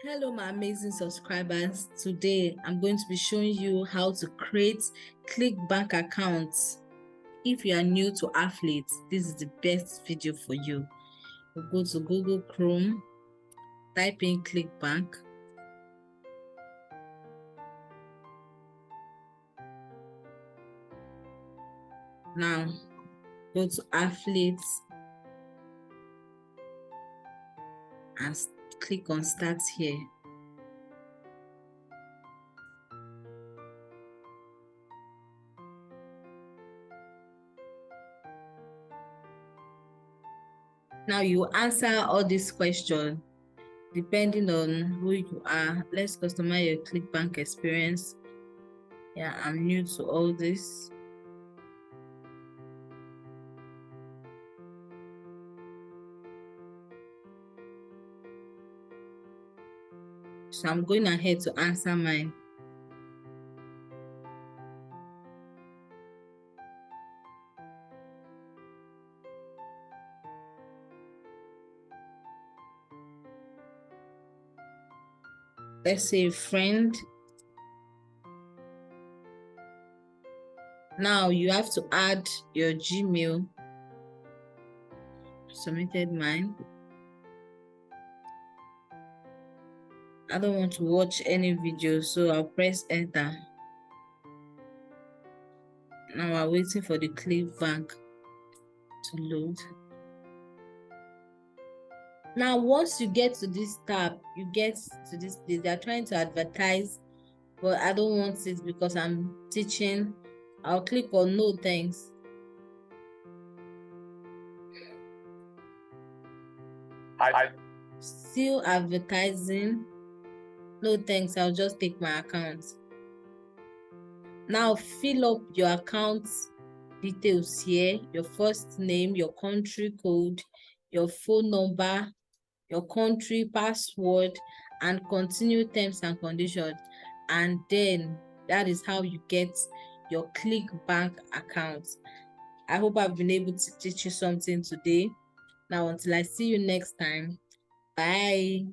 Hello my amazing subscribers. Today I'm going to be showing you how to create Clickbank accounts. If you are new to affiliate, this is the best video for you. You go to Google Chrome, type in Clickbank. Now go to affiliates and click on start here. Now you answer all these questions depending on who you are. Let's customize your Clickbank experience. Yeah, I'm new to all this. So I'm going ahead to answer mine. Let's say friend. Now you have to add your Gmail. Submitted mine. I don't want to watch any video, so I'll press enter. Now we're waiting for the Clickbank to load. Now once you get to this tab, you get to this place. They are trying to advertise, but I don't want it because I'm teaching. I'll click on no thanks. Still advertising. No thanks, I'll just take my account. Now fill up your account details here, your first name, your country code, your phone number, your country password, and continue terms and conditions. And then that is how you get your Clickbank account. I hope I've been able to teach you something today. Now until I see you next time, bye.